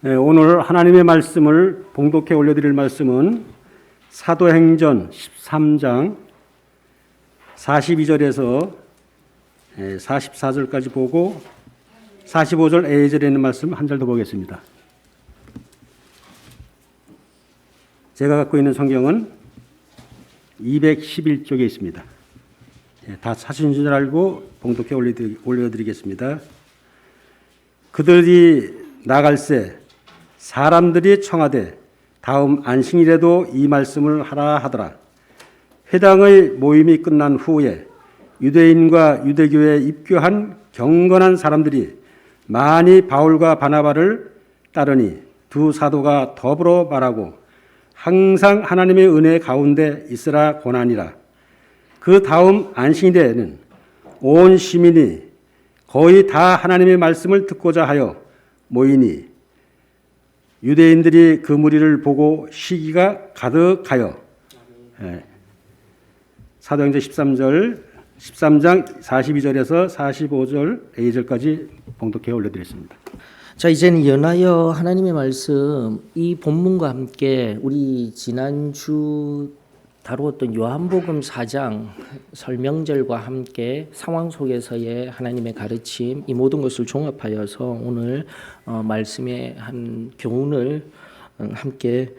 오늘 하나님의 말씀을 봉독해 올려드릴 말씀은 사도행전 13장 42절에서 44절까지 보고 45절 A절에 있는 말씀 한 절 더 보겠습니다. 제가 갖고 있는 성경은 211쪽에 있습니다. 다 사신 줄 알고 봉독해 올려드리겠습니다. 그들이 나갈새 사람들이 청하되 다음 안식일에도 이 말씀을 하라 하더라. 회당의 모임이 끝난 후에 유대인과 유대교에 입교한 경건한 사람들이 많이 바울과 바나바를 따르니 두 사도가 더불어 말하고 항상 하나님의 은혜 가운데 있으라 권하니라. 그 다음 안식일에는 온 시민이 거의 다 하나님의 말씀을 듣고자 하여 모이니 유대인들이 그 무리를 보고 시기가 가득하여 사도행전 13장 42절에서 45절 A절까지 봉독해 올려드렸습니다. 자, 이제는 연하여 하나님의 말씀 이 본문과 함께 우리 지난주 다루었던 요한복음 4장 설명절과 함께 상황 속에서의 하나님의 가르침 이 모든 것을 종합하여서 오늘 말씀의 한 교훈을 함께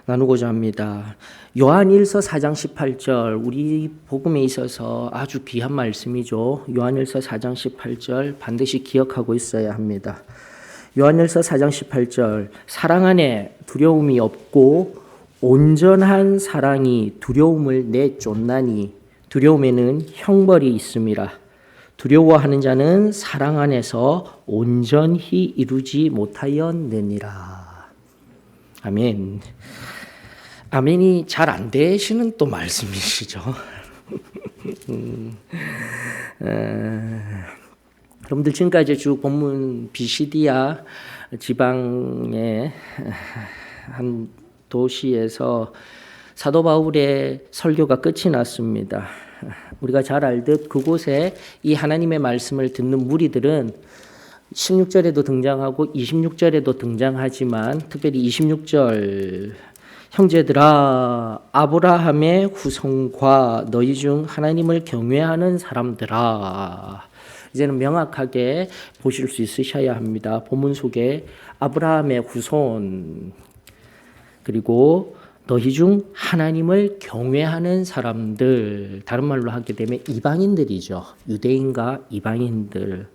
나누고자 합니다. 요한일서 4장 18절 우리 복음에 있어서 아주 귀한 말씀이죠. 요한일서 4장 18절 반드시 기억하고 있어야 합니다. 요한일서 4장 18절 사랑 안에 두려움이 없고 온전한 사랑이 두려움을 내쫓나니 두려움에는 형벌이 있음이라. 두려워하는 자는 사랑 안에서 온전히 이루지 못하였느니라. 아멘. 아멘이 잘 안 되시는 또 말씀이시죠. 여러분들 지금까지 쭉 본문 비시디아 지방의 한 도시에서 사도 바울의 설교가 끝이 났습니다. 우리가 잘 알듯 그곳에 이 하나님의 말씀을 듣는 무리들은 16절에도 등장하고 26절에도 등장하지만 특별히 26절 형제들아 아브라함의 후손과 너희 중 하나님을 경외하는 사람들아 이제는 명확하게 보실 수 있으셔야 합니다. 본문 속에 아브라함의 후손 그리고 너희 중 하나님을 경외하는 사람들 다른 말로 하게 되면 이방인들이죠. 유대인과 이방인들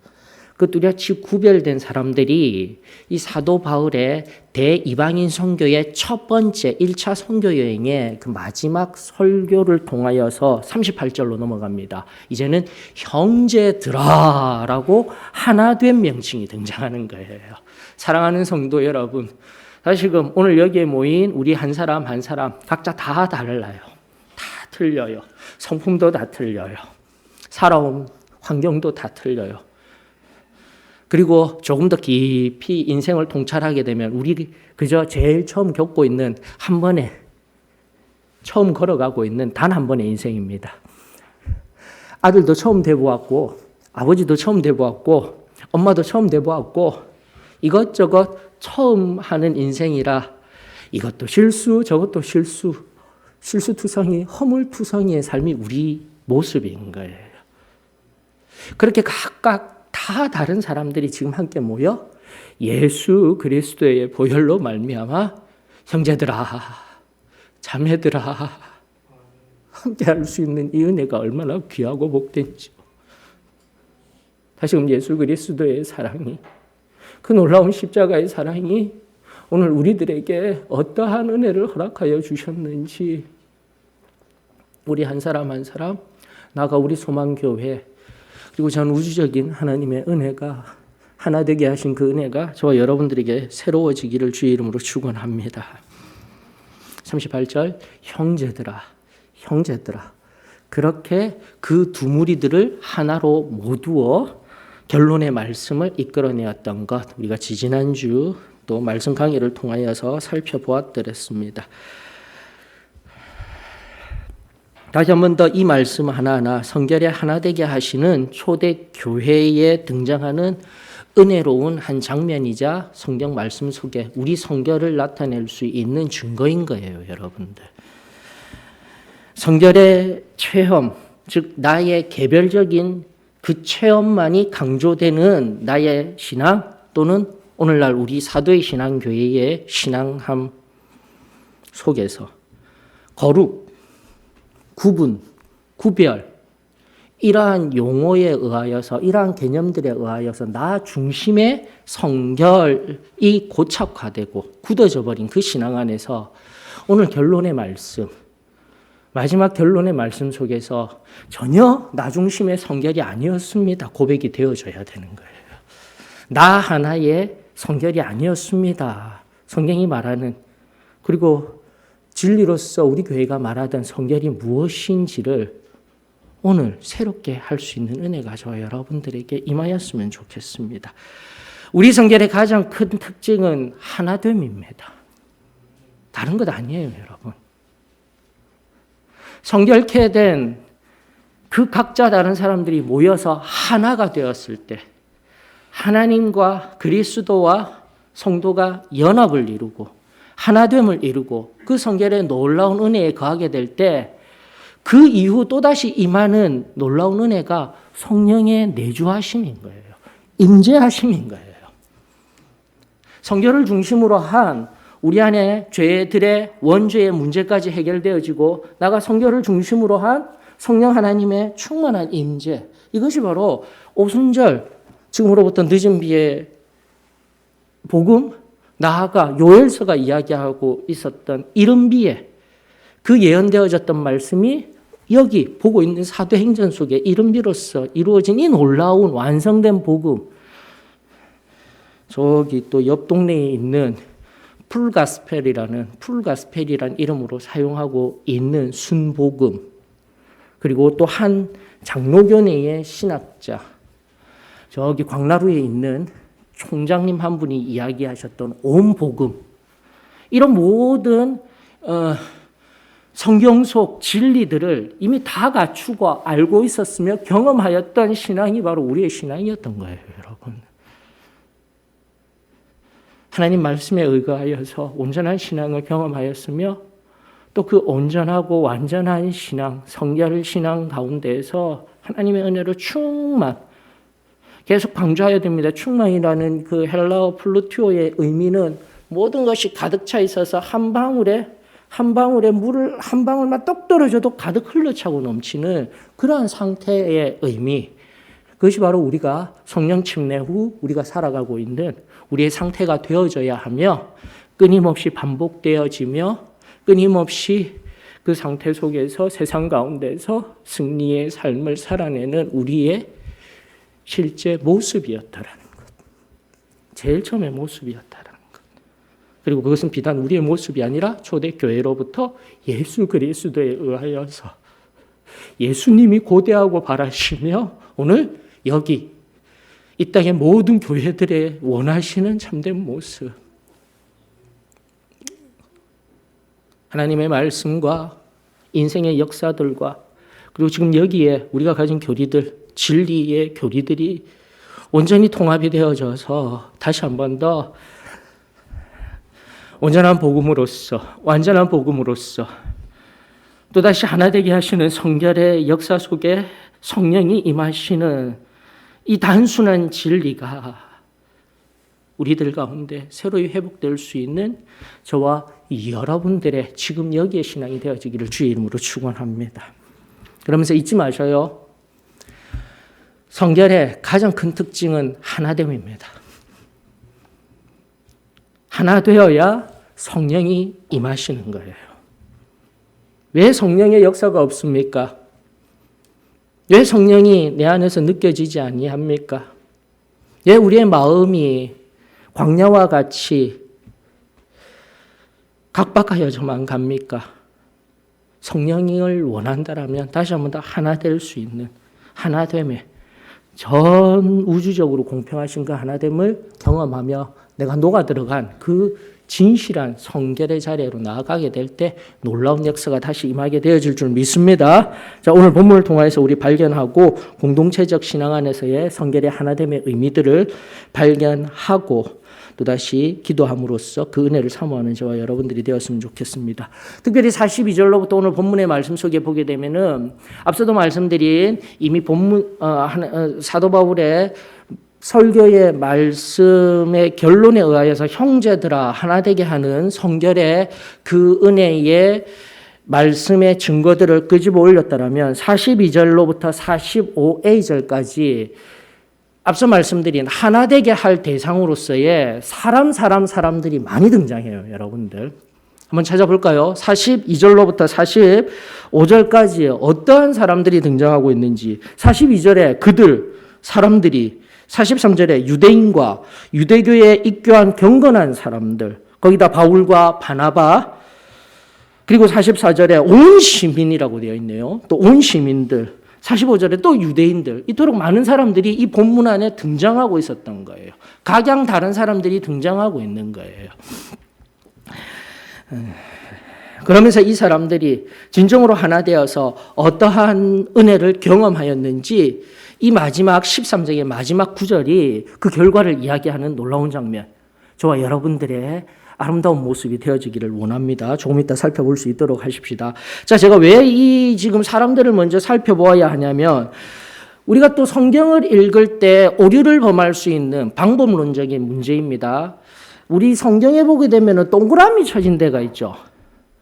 그 뚜렷이 구별된 사람들이 이 사도 바울의 대이방인 선교의 첫 번째 1차 선교 여행의 그 마지막 설교를 통하여서 38절로 넘어갑니다. 이제는 형제들아라고 하나된 명칭이 등장하는 거예요. 사랑하는 성도 여러분, 다시금 오늘 여기에 모인 우리 한 사람 한 사람 각자 다 달라요. 다 틀려요. 성품도 다 틀려요. 살아온 환경도 다 틀려요. 그리고 조금 더 깊이 인생을 통찰하게 되면 우리 그저 제일 처음 겪고 있는 한 번에 처음 걸어가고 있는 단 한 번의 인생입니다. 아들도 처음 돼보았고 아버지도 처음 돼보았고 엄마도 처음 돼보았고 이것저것 처음 하는 인생이라 이것도 실수 저것도 실수투성이 허물투성이의 삶이 우리 모습인 거예요. 그렇게 각각 다 다른 사람들이 지금 함께 모여 예수 그리스도의 보혈로 말미암아 형제들아 자매들아 함께 할 수 있는 이 은혜가 얼마나 귀하고 복된지요. 다시금 예수 그리스도의 사랑이 그 놀라운 십자가의 사랑이 오늘 우리들에게 어떠한 은혜를 허락하여 주셨는지 우리 한 사람 한 사람 나아가 우리 소망교회 그리고 전 우주적인 하나님의 은혜가 하나 되게 하신 그 은혜가 저와 여러분들에게 새로워지기를 주의 이름으로 축원합니다. 38절 형제들아 그렇게 그 두 무리들을 하나로 모두어 결론의 말씀을 이끌어내었던 것 우리가 지지난주 또 말씀 강의를 통하여서 살펴보았더랬습니다. 다시 한 번 더 이 말씀 하나하나 성결에 하나 되게 하시는 초대 교회에 등장하는 은혜로운 한 장면이자 성경 말씀 속에 우리 성결을 나타낼 수 있는 증거인 거예요, 여러분들. 성결의 체험, 즉 나의 개별적인 그 체험만이 강조되는 나의 신앙 또는 오늘날 우리 사도의 신앙교회의 신앙함 속에서 거룩, 구분, 구별 이러한 용어에 의하여서 이러한 개념들에 의하여서 나 중심의 성결이 고착화되고 굳어져 버린 그 신앙 안에서 오늘 결론의 말씀 마지막 결론의 말씀 속에서 전혀 나 중심의 성결이 아니었습니다. 고백이 되어져야 되는 거예요. 나 하나의 성결이 아니었습니다. 성경이 말하는 그리고 진리로서 우리 교회가 말하던 성결이 무엇인지를 오늘 새롭게 할 수 있는 은혜가 저와 여러분들에게 임하였으면 좋겠습니다. 우리 성결의 가장 큰 특징은 하나됨입니다. 다른 것 아니에요, 여러분. 성결케 된 그 각자 다른 사람들이 모여서 하나가 되었을 때 하나님과 그리스도와 성도가 연합을 이루고 하나됨을 이루고 그 성결의 놀라운 은혜에 거하게 될 때 그 이후 또다시 임하는 놀라운 은혜가 성령의 내주하심인 거예요. 임재하심인 거예요. 성결을 중심으로 한 우리 안에 죄들의 원죄의 문제까지 해결되어지고 나가 성결을 중심으로 한 성령 하나님의 충만한 임재. 이것이 바로 오순절 지금으로부터 늦은 비의 복음 나아가 요엘서가 이야기하고 있었던 이른 비에 그 예언되어졌던 말씀이 여기 보고 있는 사도행전 속에 이른 비로서 이루어진 이 놀라운 완성된 복음. 저기 또 옆 동네에 있는 풀가스펠이라는 이름으로 사용하고 있는 순복음. 그리고 또 한 장로교내의 신학자 저기 광나루에 있는 총장님 한 분이 이야기하셨던 온 복음. 이런 모든 성경 속 진리들을 이미 다 갖추고 알고 있었으며 경험하였던 신앙이 바로 우리의 신앙이었던 거예요, 여러분. 하나님 말씀에 의거하여서 온전한 신앙을 경험하였으며 또 그 온전하고 완전한 신앙, 성결 신앙 가운데에서 하나님의 은혜로 충만, 계속 강조해야 됩니다. 충만이라는 그 헬라어 플루티오의 의미는 모든 것이 가득 차 있어서 한 방울에 물을 한 방울만 떡 떨어져도 가득 흘러차고 넘치는 그러한 상태의 의미. 그것이 바로 우리가 성령 침례 후 우리가 살아가고 있는 우리의 상태가 되어져야 하며 끊임없이 반복되어지며 끊임없이 그 상태 속에서 세상 가운데서 승리의 삶을 살아내는 우리의 실제 모습이었다라는 것. 제일 처음의 모습이었다라는 것. 그리고 그것은 비단 우리의 모습이 아니라 초대교회로부터 예수 그리스도에 의하여서 예수님이 고대하고 바라시며 오늘 여기 이 땅의 모든 교회들의 원하시는 참된 모습. 하나님의 말씀과 인생의 역사들과 그리고 지금 여기에 우리가 가진 교리들, 진리의 교리들이 온전히 통합이 되어져서 다시 한 번 더 온전한 복음으로서, 완전한 복음으로서 또다시 하나 되게 하시는 성결의 역사 속에 성령이 임하시는 이 단순한 진리가 우리들 가운데 새로이 회복될 수 있는 저와 여러분들의 지금 여기에 신앙이 되어지기를 주의 이름으로 축원합니다. 그러면서 잊지 마셔요. 성결의 가장 큰 특징은 하나됨입니다. 하나 되어야 성령이 임하시는 거예요. 왜 성령의 역사가 없습니까? 왜 성령이 내 안에서 느껴지지 아니합니까? 왜 우리의 마음이 광야와 같이 각박하여져만 갑니까? 성령을 원한다라면 다시 한 번 더 하나 될 수 있는 하나됨에 전 우주적으로 공평하신 그 하나됨을 경험하며 내가 녹아 들어간 그 진실한 성결의 자리로 나아가게 될 때 놀라운 역사가 다시 임하게 되어질 줄 믿습니다. 자, 오늘 본문을 통해서 우리 발견하고 공동체적 신앙 안에서의 성결의 하나됨의 의미들을 발견하고 또다시 기도함으로써 그 은혜를 사모하는 저와 여러분들이 되었으면 좋겠습니다. 특별히 42절로부터 오늘 본문의 말씀 속에 보게 되면은 앞서도 말씀드린 이미 사도 바울의 설교의 말씀의 결론에 의하여서 형제들아 하나 되게 하는 성결의 그 은혜의 말씀의 증거들을 끄집어 올렸다면 42절로부터 45A절까지 앞서 말씀드린 하나 되게 할 대상으로서의 사람들이 많이 등장해요, 여러분들. 한번 찾아볼까요? 42절로부터 45절까지 어떠한 사람들이 등장하고 있는지. 42절에 그들, 사람들이, 43절에 유대인과 유대교에 입교한 경건한 사람들, 거기다 바울과 바나바, 그리고 44절에 온 시민이라고 되어 있네요. 또 온 시민들. 45절에 또 유대인들, 이토록 많은 사람들이 이 본문 안에 등장하고 있었던 거예요. 각양 다른 사람들이 등장하고 있는 거예요. 그러면서 이 사람들이 진정으로 하나 되어서 어떠한 은혜를 경험하였는지 이 마지막 13장의 마지막 구절이 그 결과를 이야기하는 놀라운 장면, 저와 여러분들의 아름다운 모습이 되어지기를 원합니다. 조금 이따 살펴볼 수 있도록 하십시다. 자, 제가 왜 이 지금 사람들을 먼저 살펴보아야 하냐면 우리가 또 성경을 읽을 때 오류를 범할 수 있는 방법론적인 문제입니다. 우리 성경에 보게 되면 동그라미 쳐진 데가 있죠.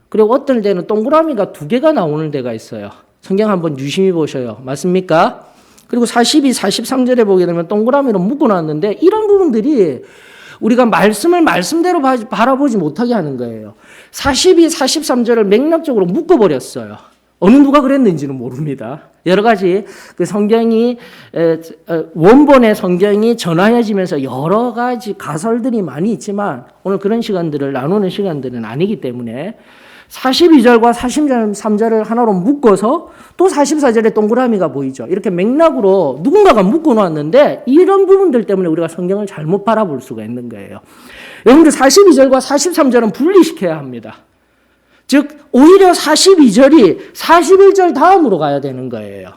그리고 어떤 데는 동그라미가 2개가 나오는 데가 있어요. 성경 한번 유심히 보셔요. 맞습니까? 그리고 42, 43절에 보게 되면 동그라미로 묶어놨는데 이런 부분들이 우리가 말씀을 말씀대로 바라보지 못하게 하는 거예요. 42, 43절을 맥락적으로 묶어버렸어요. 어느 누가 그랬는지는 모릅니다. 여러 가지 그 성경이 원본의 성경이 전하여지면서 여러 가지 가설들이 많이 있지만 오늘 그런 시간들을 나누는 시간들은 아니기 때문에 42절과 43절을 하나로 묶어서 또 44절에 동그라미가 보이죠. 이렇게 맥락으로 누군가가 묶어놨는데 이런 부분들 때문에 우리가 성경을 잘못 바라볼 수가 있는 거예요. 여러분들 42절과 43절은 분리시켜야 합니다. 즉 오히려 42절이 41절 다음으로 가야 되는 거예요.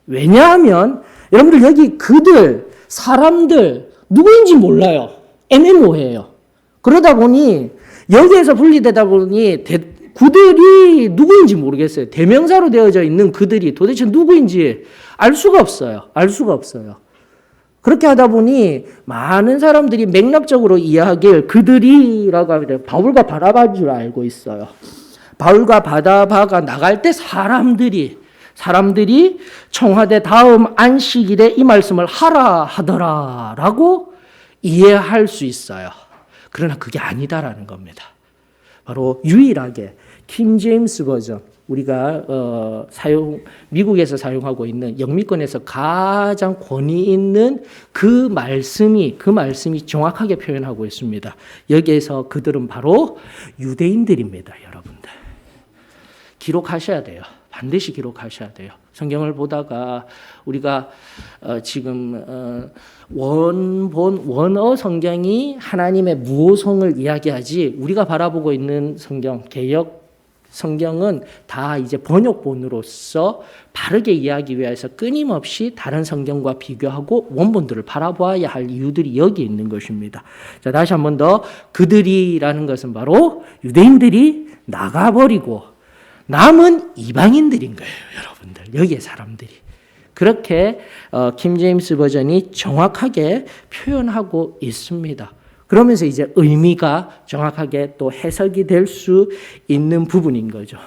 왜냐하면 여러분들 여기 그들, 사람들 누구인지 몰라요. 애매모호해요. 그러다 보니 여기에서 분리되다 보니 그들이 누구인지 모르겠어요. 대명사로 되어져 있는 그들이 도대체 누구인지 알 수가 없어요. 알 수가 없어요. 그렇게 하다 보니 많은 사람들이 맥락적으로 이야기를 그들이라고 하면 바울과 바나바인 줄 알고 있어요. 바울과 바나바가 나갈 때 사람들이 청와대 다음 안식일에 이 말씀을 하라 하더라라고 이해할 수 있어요. 그러나 그게 아니다라는 겁니다. 바로 유일하게 킹 제임스 버전, 우리가 미국에서 사용하고 있는 영미권에서 가장 권위 있는 그 말씀이 정확하게 표현하고 있습니다. 여기에서 그들은 바로 유대인들입니다, 여러분들. 기록하셔야 돼요. 반드시 기록하셔야 돼요. 성경을 보다가 우리가 지금 원어 성경이 하나님의 무오성을 이야기하지 우리가 바라보고 있는 성경, 개역 성경은 다 이제 번역본으로서 바르게 이해하기 위해서 끊임없이 다른 성경과 비교하고 원본들을 바라봐야 할 이유들이 여기 있는 것입니다. 자, 다시 한 번 더 그들이라는 것은 바로 유대인들이 나가버리고 남은 이방인들인 거예요, 여러분들. 여기에 사람들이. 그렇게 킹 제임스 버전이 정확하게 표현하고 있습니다. 그러면서 이제 의미가 정확하게 또 해석이 될 수 있는 부분인 거죠.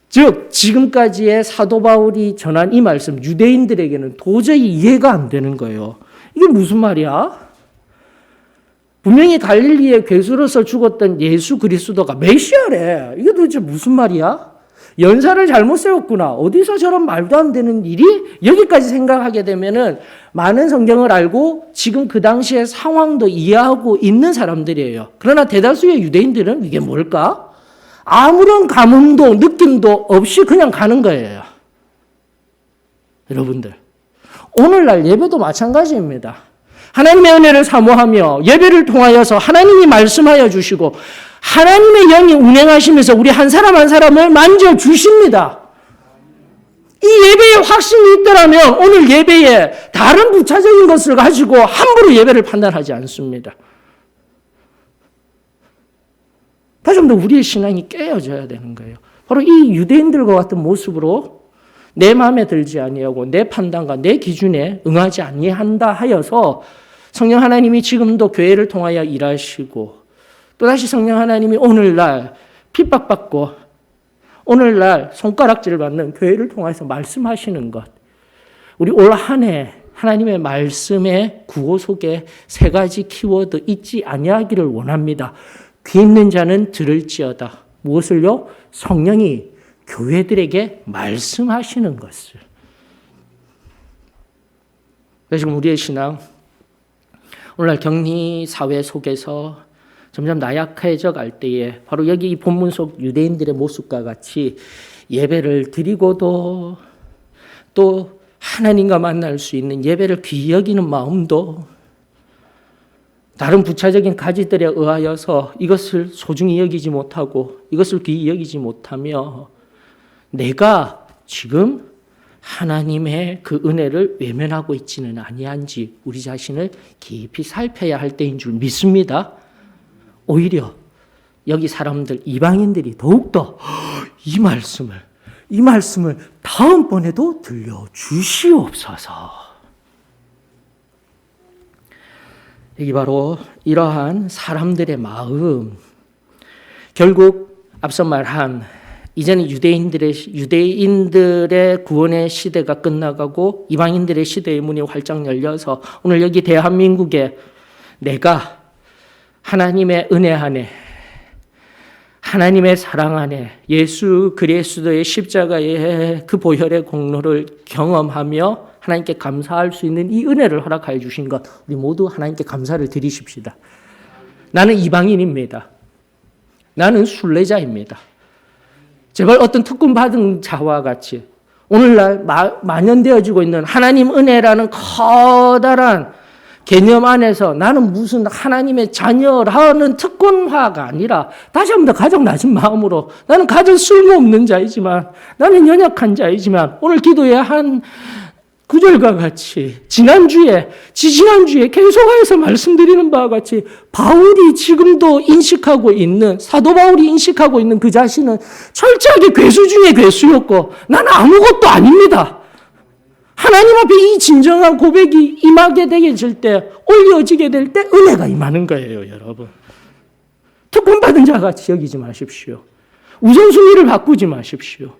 즉 지금까지의 사도 바울이 전한 이 말씀 유대인들에게는 도저히 이해가 안 되는 거예요. 이게 무슨 말이야? 분명히 갈릴리의 괴수로서 죽었던 예수 그리스도가 메시아래. 이게 도대체 무슨 말이야? 연사를 잘못 세웠구나. 어디서 저런 말도 안 되는 일이? 여기까지 생각하게 되면은 많은 성경을 알고 지금 그 당시의 상황도 이해하고 있는 사람들이에요. 그러나 대다수의 유대인들은 이게 뭘까? 아무런 감흥도 느낌도 없이 그냥 가는 거예요. 여러분들, 오늘날 예배도 마찬가지입니다. 하나님의 은혜를 사모하며 예배를 통하여서 하나님이 말씀하여 주시고 하나님의 영이 운행하시면서 우리 한 사람 한 사람을 만져주십니다. 이 예배에 확신이 있더라면 오늘 예배에 다른 부차적인 것을 가지고 함부로 예배를 판단하지 않습니다. 다시 한번 우리의 신앙이 깨어져야 되는 거예요. 바로 이 유대인들과 같은 모습으로 내 마음에 들지 아니하고 내 판단과 내 기준에 응하지 아니한다 하여서 성령 하나님이 지금도 교회를 통하여 일하시고 또다시 성령 하나님이 오늘날 핍박받고 오늘날 손가락질을 받는 교회를 통해서 말씀하시는 것. 우리 올 한 해 하나님의 말씀의 구호 속에 세 가지 키워드 잊지 아니하기를 원합니다. 귀 있는 자는 들을지어다. 무엇을요? 성령이 교회들에게 말씀하시는 것을. 그래서 지금 우리의 신앙 오늘날 격리 사회 속에서 점점 나약해져 갈 때에 바로 여기 이 본문 속 유대인들의 모습과 같이 예배를 드리고도 또 하나님과 만날 수 있는 예배를 귀히 여기는 마음도 다른 부차적인 가지들에 의하여서 이것을 소중히 여기지 못하고 이것을 귀히 여기지 못하며 내가 지금 하나님의 그 은혜를 외면하고 있지는 아니한지 우리 자신을 깊이 살펴야 할 때인 줄 믿습니다. 오히려 여기 사람들 이방인들이 더욱더 이 말씀을 다음번에도 들려주시옵소서. 여기 바로 이러한 사람들의 마음, 결국 앞서 말한 이제는 유대인들의 구원의 시대가 끝나가고 이방인들의 시대의 문이 활짝 열려서 오늘 여기 대한민국에 내가 하나님의 은혜 안에 하나님의 사랑 안에 예수 그리스도의 십자가의 그 보혈의 공로를 경험하며 하나님께 감사할 수 있는 이 은혜를 허락하여 주신 것 우리 모두 하나님께 감사를 드리십시다. 나는 이방인입니다. 나는 순례자입니다. 제발 어떤 특권 받은 자와 같이 오늘날 만연되어지고 있는 하나님 은혜라는 커다란 개념 안에서 나는 무슨 하나님의 자녀라는 특권화가 아니라 다시 한번 더 가장 낮은 마음으로 나는 가장 쓸모없는 자이지만 나는 연약한 자이지만 오늘 기도의 한 구절과 같이 지지난주에 계속해서 말씀드리는 바와 같이 바울이 지금도 인식하고 있는 사도 바울이 인식하고 있는 그 자신은 철저하게 괴수 중에 괴수였고 나는 아무것도 아닙니다. 하나님 앞에 이 진정한 고백이 임하게 되어질 때 올려지게 될 때 은혜가 임하는 거예요, 여러분. 특권 받은 자같이 여기지 마십시오. 우선순위를 바꾸지 마십시오.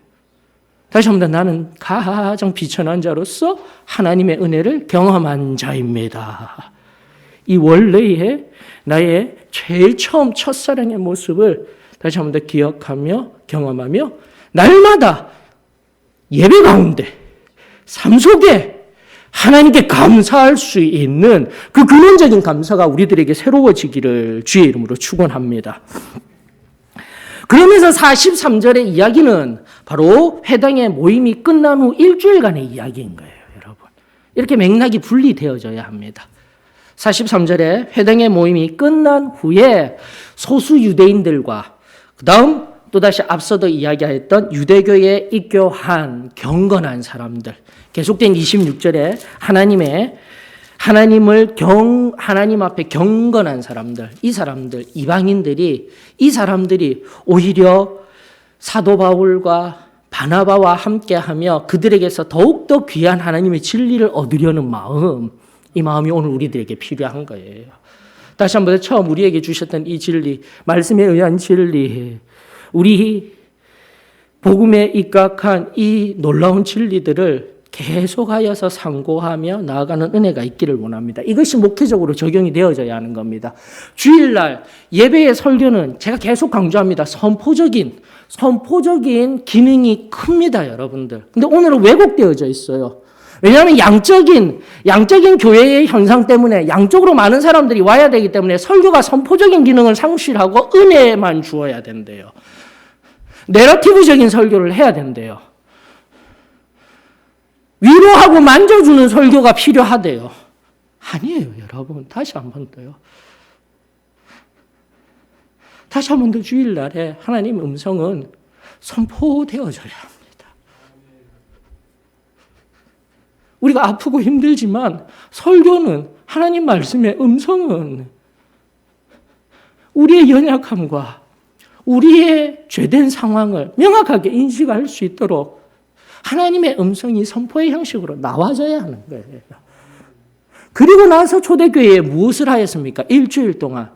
다시 한번 나는 가장 비천한 자로서 하나님의 은혜를 경험한 자입니다. 이 원래의 나의 제일 처음 첫사랑의 모습을 다시 한번 더 기억하며 경험하며 날마다 예배 가운데 삶 속에 하나님께 감사할 수 있는 그 근원적인 감사가 우리들에게 새로워지기를 주의 이름으로 축원합니다. 그러면서 43절의 이야기는 바로 회당의 모임이 끝난 후 일주일간의 이야기인 거예요, 여러분. 이렇게 맥락이 분리되어져야 합니다. 43절에 회당의 모임이 끝난 후에 소수 유대인들과 그 다음 또다시 앞서도 이야기했던 유대교에 입교한 경건한 사람들, 계속된 26절에 하나님 앞에 경건한 사람들, 이 사람들이 오히려 사도 바울과 바나바와 함께하며 그들에게서 더욱더 귀한 하나님의 진리를 얻으려는 마음, 이 마음이 오늘 우리들에게 필요한 거예요. 다시 한번 처음 우리에게 주셨던 이 진리, 말씀에 의한 진리, 우리 복음에 입각한 이 놀라운 진리들을 계속하여서 상고하며 나아가는 은혜가 있기를 원합니다. 이것이 목회적으로 적용이 되어져야 하는 겁니다. 주일날 예배의 설교는 제가 계속 강조합니다. 선포적인 기능이 큽니다, 여러분들. 근데 오늘은 왜곡되어져 있어요. 왜냐하면 양적인 교회의 현상 때문에 양쪽으로 많은 사람들이 와야 되기 때문에 설교가 선포적인 기능을 상실하고 은혜만 주어야 된대요. 내러티브적인 설교를 해야 된대요. 위로하고 만져주는 설교가 필요하대요. 아니에요, 여러분. 다시 한 번 더요. 다시 한 번 더 주일날에 하나님의 음성은 선포되어져야 합니다. 우리가 아프고 힘들지만 설교는 하나님 말씀의 음성은 우리의 연약함과 우리의 죄된 상황을 명확하게 인식할 수 있도록 하나님의 음성이 선포의 형식으로 나와줘야 하는 거예요. 그리고 나서 초대교회에 무엇을 하였습니까? 일주일 동안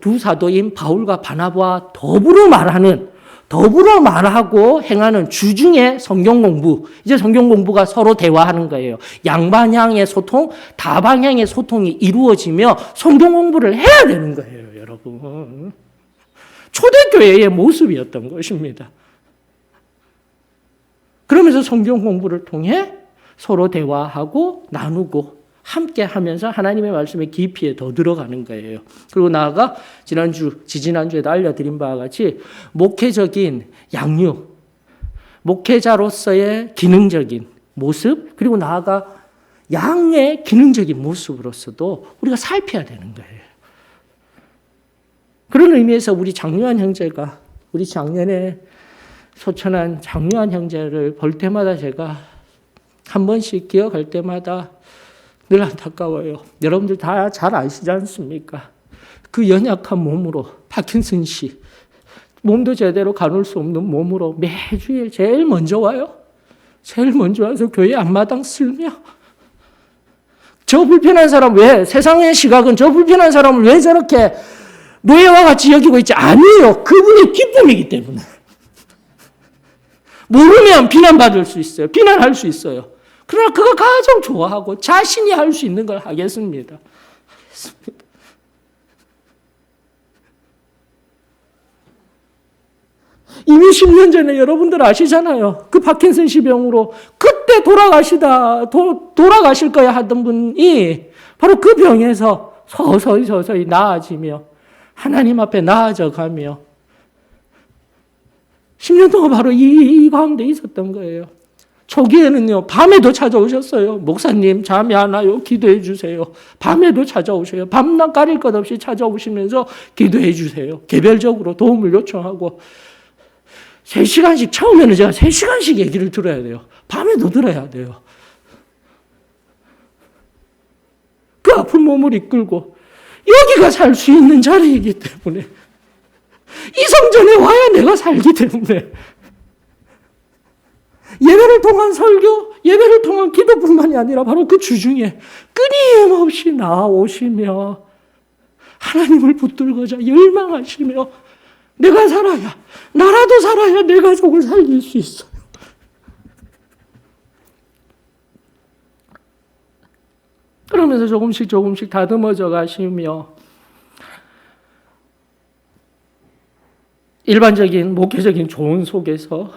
두 사도인 바울과 바나바와 더불어 말하고 행하는 주중에 성경 공부. 이제 성경 공부가 서로 대화하는 거예요. 양방향의 소통, 다방향의 소통이 이루어지며 성경 공부를 해야 되는 거예요, 여러분. 초대교회의 모습이었던 것입니다. 그러면서 성경 공부를 통해 서로 대화하고 나누고 함께 하면서 하나님의 말씀의 깊이에 더 들어가는 거예요. 그리고 나아가 지지난주에도 알려드린 바와 같이 목회적인 양육, 목회자로서의 기능적인 모습, 그리고 나아가 양의 기능적인 모습으로서도 우리가 살펴야 되는 거예요. 그런 의미에서 우리 장유한 형제가, 우리 작년에 소천한 장유한 형제를 볼 때마다 제가 한 번씩 기억할 때마다 늘 안타까워요. 여러분들 다 잘 아시지 않습니까? 그 연약한 몸으로 파킨슨씨, 몸도 제대로 가눌 수 없는 몸으로 매주일 제일 먼저 와요. 제일 먼저 와서 교회 앞마당 쓸며 저 불편한 사람 왜, 세상의 시각은 저 불편한 사람을 왜 저렇게 노예와 같이 여기고 있지? 아니에요. 그분의 기쁨이기 때문에. 모르면 비난받을 수 있어요. 비난할 수 있어요. 그러나 그거 가장 좋아하고 자신이 할 수 있는 걸 하겠습니다. 이미 10년 전에 여러분들 아시잖아요. 그 파킨슨씨 병으로 그때 돌아가실 거야 하던 분이 바로 그 병에서 서서히 나아지며 하나님 앞에 나아져 가며 10년 동안 바로 이 가운데 있었던 거예요. 초기에는요, 밤에도 찾아오셨어요. 목사님, 잠이 안 와요. 기도해 주세요. 밤에도 찾아오셔요. 밤낮 가릴 것 없이 찾아오시면서 기도해 주세요. 개별적으로 도움을 요청하고 3시간씩, 처음에는 제가 3시간씩 얘기를 들어야 돼요. 밤에도 들어야 돼요. 그 아픈 몸을 이끌고 여기가 살 수 있는 자리이기 때문에 이 성전에 와야 내가 살기 때문에 예배를 통한 설교, 예배를 통한 기도뿐만이 아니라 바로 그 주중에 끊임없이 나오시며 하나님을 붙들고자 열망하시며 내가 살아야, 나라도 살아야 내 가족을 살릴 수 있어요. 그러면서 조금씩 다듬어져 가시며 일반적인 목회적인 조언 속에서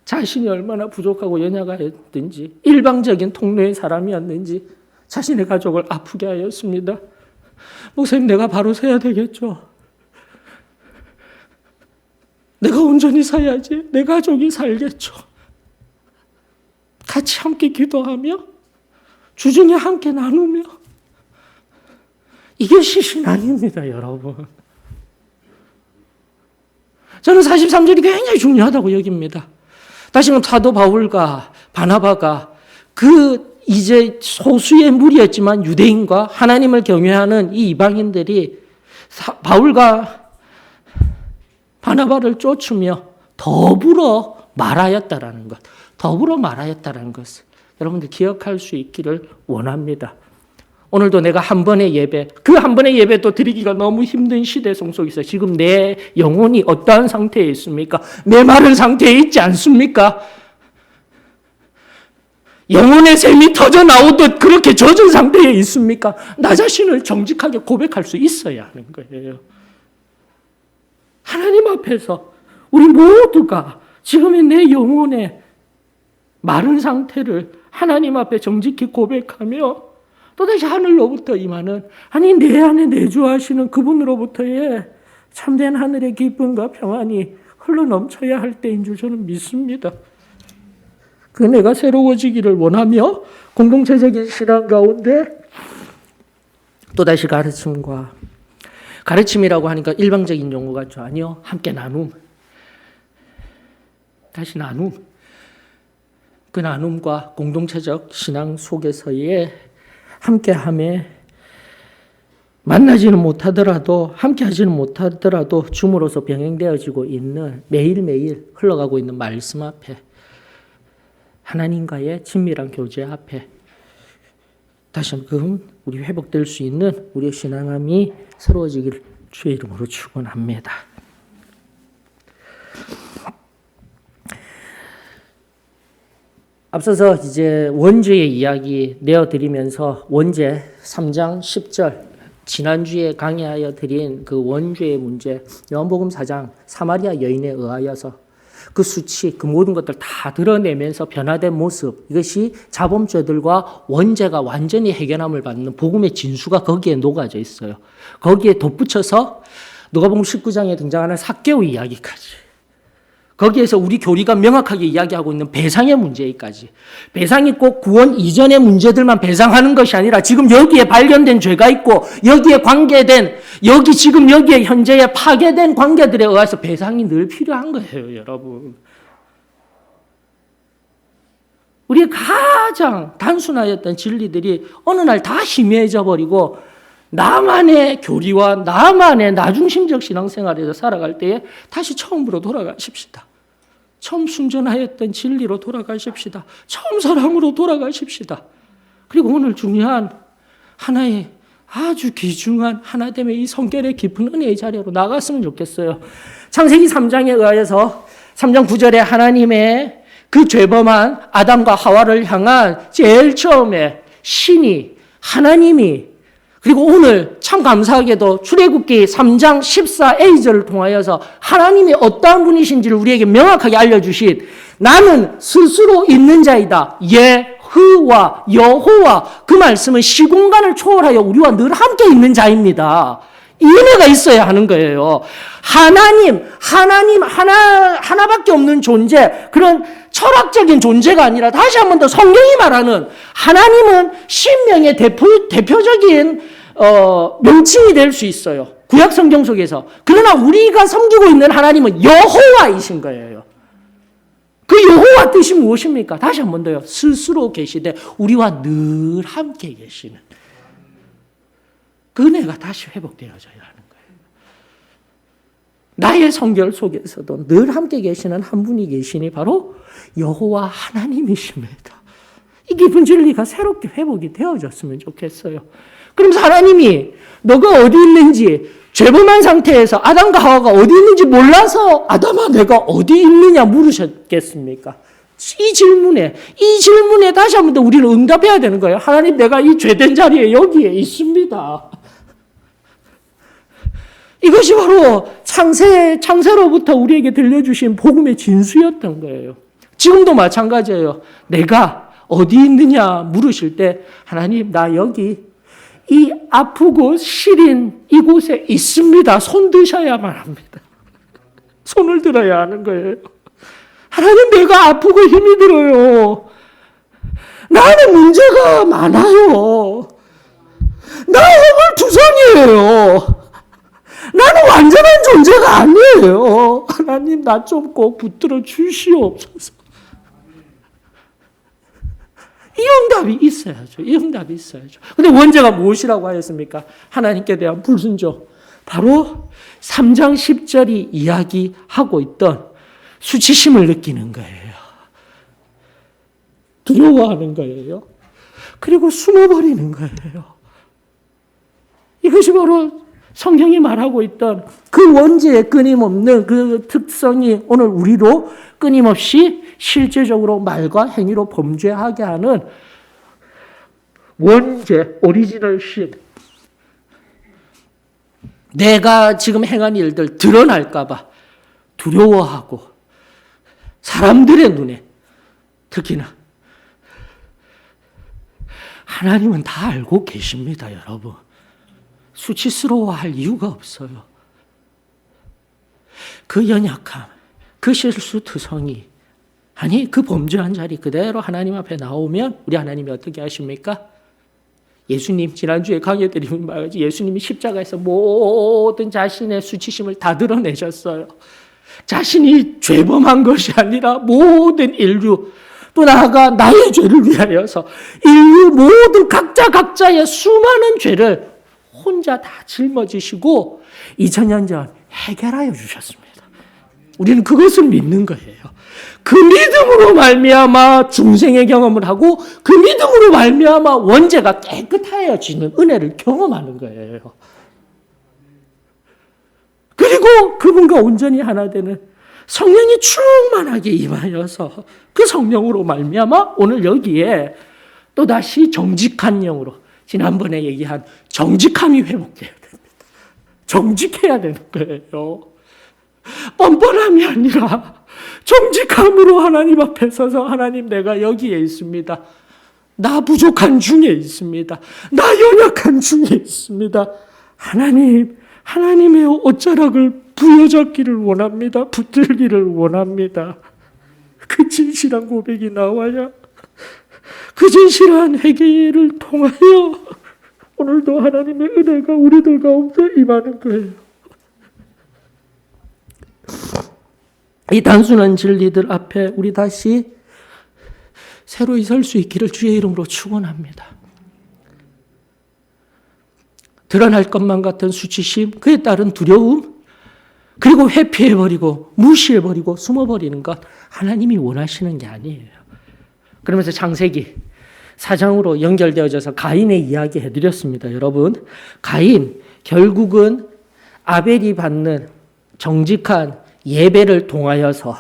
자신이 얼마나 부족하고 연약하였든지 일방적인 통로의 사람이었는지 자신의 가족을 아프게 하였습니다. 목사님, 내가 바로 서야 되겠죠. 내가 온전히 서야지 내 가족이 살겠죠. 같이 함께 기도하며 주중에 함께 나누며 이것이 신앙입니다, 여러분. 저는 43절이 굉장히 중요하다고 여깁니다. 다시금 사도 바울과 바나바가 그 이제 소수의 무리였지만 유대인과 하나님을 경외하는 이 이방인들이 바울과 바나바를 쫓으며 더불어 말하였다라는 것, 것을 여러분들 기억할 수 있기를 원합니다. 오늘도 내가 한 번의 예배, 그 한 번의 예배도 드리기가 너무 힘든 시대 속에서 지금 내 영혼이 어떠한 상태에 있습니까? 메마른 상태에 있지 않습니까? 영혼의 샘이 터져 나오듯 그렇게 젖은 상태에 있습니까? 나 자신을 정직하게 고백할 수 있어야 하는 거예요. 하나님 앞에서 우리 모두가 지금의 내 영혼의 마른 상태를 하나님 앞에 정직히 고백하며 또다시 하늘로부터 임하는, 아니 내 안에 내주하시는 그분으로부터의 참된 하늘의 기쁨과 평안이 흘러넘쳐야 할 때인 줄 저는 믿습니다. 그 내가 새로워지기를 원하며 공동체적인 신앙 가운데 또다시 가르침이라고 하니까 일방적인 용어 같죠. 아니요. 함께 나눔. 다시 나눔. 그 나눔과 공동체적 신앙 속에서의 함께함에 만나지는 못하더라도 함께하지는 못하더라도 줌으로서 병행되어지고 있는 매일매일 흘러가고 있는 말씀 앞에 하나님과의 친밀한 교제 앞에 다시 한번 우리 회복될 수 있는 우리의 신앙함이 새로워지기를 주의 이름으로 축원합니다. 앞서서 이제 원죄의 이야기 내어드리면서 원죄 3장 10절 지난주에 강의하여 드린 그 원죄의 문제 요한복음 4장 사마리아 여인에 의하여서 그 수치 그 모든 것들 다 드러내면서 변화된 모습 이것이 자범죄들과 원죄가 완전히 해결함을 받는 복음의 진수가 거기에 녹아져 있어요. 거기에 덧붙여서 누가복음 19장에 등장하는 삭개오 이야기까지 거기에서 우리 교리가 명확하게 이야기하고 있는 배상의 문제까지 배상이 꼭 구원 이전의 문제들만 배상하는 것이 아니라 지금 여기에 발견된 죄가 있고 여기에 관계된 여기에 현재에 파괴된 관계들에 의해서 배상이 늘 필요한 거예요, 여러분. 우리의 가장 단순하였던 진리들이 어느 날 다 희미해져 버리고 나만의 교리와 나만의 나중심적 신앙생활에서 살아갈 때에 다시 처음으로 돌아가십시다. 처음 순전하였던 진리로 돌아가십시다. 처음 사랑으로 돌아가십시다. 그리고 오늘 중요한 하나의 아주 귀중한 하나됨의 이 성결의 깊은 은혜의 자리로 나갔으면 좋겠어요. 창세기 3장에 의하여서 3장 9절에 하나님의 그 죄범한 아담과 하와를 향한 제일 처음에 신이 하나님이 그리고 오늘 참 감사하게도 출애굽기 3장 14A절을 통하여서 하나님이 어떠한 분이신지를 우리에게 명확하게 알려주신 나는 스스로 있는 자이다. 여호와 그 말씀은 시공간을 초월하여 우리와 늘 함께 있는 자입니다. 이 은혜가 있어야 하는 거예요. 하나님 하나밖에 없는 존재 그런 철학적인 존재가 아니라 다시 한 번 더 성경이 말하는 하나님은 신명의 대표적인 명칭이 될 수 있어요. 구약 성경 속에서. 그러나 우리가 섬기고 있는 하나님은 여호와이신 거예요. 그 여호와 뜻이 무엇입니까? 다시 한 번 더요. 스스로 계시되 우리와 늘 함께 계시는 그 은혜가 다시 회복되어져야 하는 거예요. 나의 성결 속에서도 늘 함께 계시는 한 분이 계시니 바로 여호와 하나님이십니다. 이 깊은 진리가 새롭게 회복이 되어졌으면 좋겠어요. 그러면서 하나님이 너가 어디 있는지 죄범한 상태에서 아담과 하와가 어디 있는지 몰라서 아담아 내가 어디 있느냐 물으셨겠습니까? 이 질문에 다시 한 번 더 우리는 응답해야 되는 거예요. 하나님 내가 이 죄된 자리에 여기에 있습니다. 이것이 바로 창세로부터 우리에게 들려주신 복음의 진수였던 거예요. 지금도 마찬가지예요. 내가 어디 있느냐 물으실 때 하나님 나 여기 이 아프고 시린 이곳에 있습니다. 손 드셔야만 합니다. 손을 들어야 하는 거예요. 하나님 내가 아프고 힘이 들어요. 나는 문제가 많아요. 나 허물투성이에요. 나는 완전한 존재가 아니에요. 하나님 나 좀 꼭 붙들어 주시옵소서. 이 응답이 있어야죠. 이 응답이 있어야죠. 근데 원죄가 무엇이라고 하였습니까? 하나님께 대한 불순종. 바로 3장 10절이 이야기하고 있던 수치심을 느끼는 거예요. 두려워하는 거예요. 그리고 숨어버리는 거예요. 이것이 바로 성경이 말하고 있던 그 원죄의 끊임없는 그 특성이 오늘 우리도 끊임없이 실제적으로 말과 행위로 범죄하게 하는 원죄, 오리지널 신. 내가 지금 행한 일들 드러날까 봐 두려워하고 사람들의 눈에 특히나 하나님은 다 알고 계십니다, 여러분. 수치스러워할 이유가 없어요. 그 연약함, 그 실수투성이 아니 그 범죄한 자리 그대로 하나님 앞에 나오면 우리 하나님이 어떻게 하십니까? 예수님 지난주에 강의 드리는 바같이 예수님이 십자가에서 모든 자신의 수치심을 다 드러내셨어요. 자신이 죄범한 것이 아니라 모든 인류 또 나아가 나의 죄를 위하여서 인류 모든 각자의 수많은 죄를 혼자 다 짊어지시고 2000년 전 해결하여 주셨습니다. 우리는 그것을 믿는 거예요. 그 믿음으로 말미암아 중생의 경험을 하고 그 믿음으로 말미암아 원죄가 깨끗하여지는 은혜를 경험하는 거예요. 그리고 그분과 온전히 하나 되는 성령이 충만하게 임하여서 그 성령으로 말미암아 오늘 여기에 또다시 정직한 영으로 지난번에 얘기한 정직함이 회복돼야 됩니다. 정직해야 되는 거예요. 뻔뻔함이 아니라 정직함으로 하나님 앞에 서서 하나님 내가 여기에 있습니다. 나 부족한 중에 있습니다. 나 연약한 중에 있습니다. 하나님, 하나님의 옷자락을 부여잡기를 원합니다. 붙들기를 원합니다. 그 진실한 고백이 나와야 그 진실한 회개를 통하여 오늘도 하나님의 은혜가 우리들 가운데 임하는 거예요. 이 단순한 진리들 앞에 우리 다시 새로이 설 수 있기를 주의 이름으로 축원합니다. 드러날 것만 같은 수치심, 그에 따른 두려움, 그리고 회피해버리고 무시해버리고 숨어버리는 것 하나님이 원하시는 게 아니에요. 그러면서 창세기 4장으로 연결되어져서 가인의 이야기 해드렸습니다. 여러분, 가인 결국은 아벨이 받는 정직한 예배를 통하여서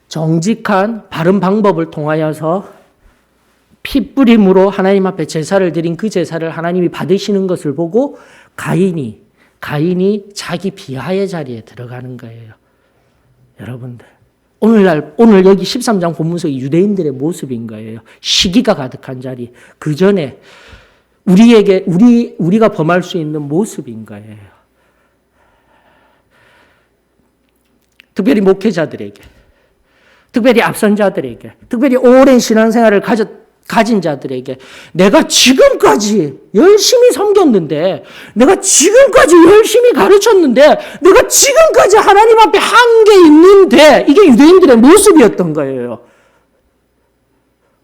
정직한 바른 방법을 통하여서 핏부림으로 하나님 앞에 제사를 드린 그 제사를 하나님이 받으시는 것을 보고 가인이 자기 비하의 자리에 들어가는 거예요. 여러분들 오늘 여기 13장 본문서 유대인들의 모습인 거예요. 시기가 가득한 자리. 그 전에 우리가 범할 수 있는 모습인 거예요. 특별히 목회자들에게, 특별히 앞선자들에게, 특별히 오랜 신앙생활을 가진 자들에게 내가 지금까지 열심히 섬겼는데, 내가 지금까지 열심히 가르쳤는데, 내가 지금까지 하나님 앞에 한 게 있는데, 이게 유대인들의 모습이었던 거예요.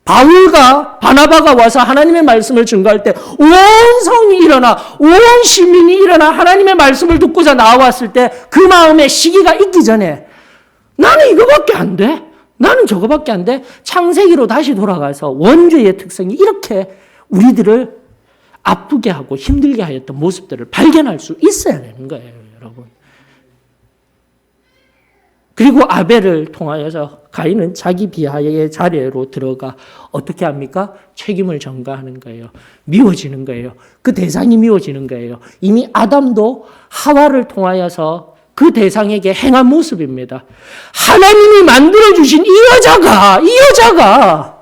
바울과 바나바가 와서 하나님의 말씀을 증거할 때 온 성이 일어나, 온 시민이 일어나 하나님의 말씀을 듣고자 나왔을 때 그 마음에 시기가 있기 전에 나는 이거밖에 안 돼. 나는 저거밖에 안 돼. 창세기로 다시 돌아가서 원죄의 특성이 이렇게 우리들을 아프게 하고 힘들게 하였던 모습들을 발견할 수 있어야 되는 거예요, 여러분. 그리고 아벨을 통하여서 가인은 자기 비하의 자리로 들어가 어떻게 합니까? 책임을 전가하는 거예요. 미워지는 거예요. 그 대상이 미워지는 거예요. 이미 아담도 하와를 통하여서 그 대상에게 행한 모습입니다. 하나님이 만들어주신 이 여자가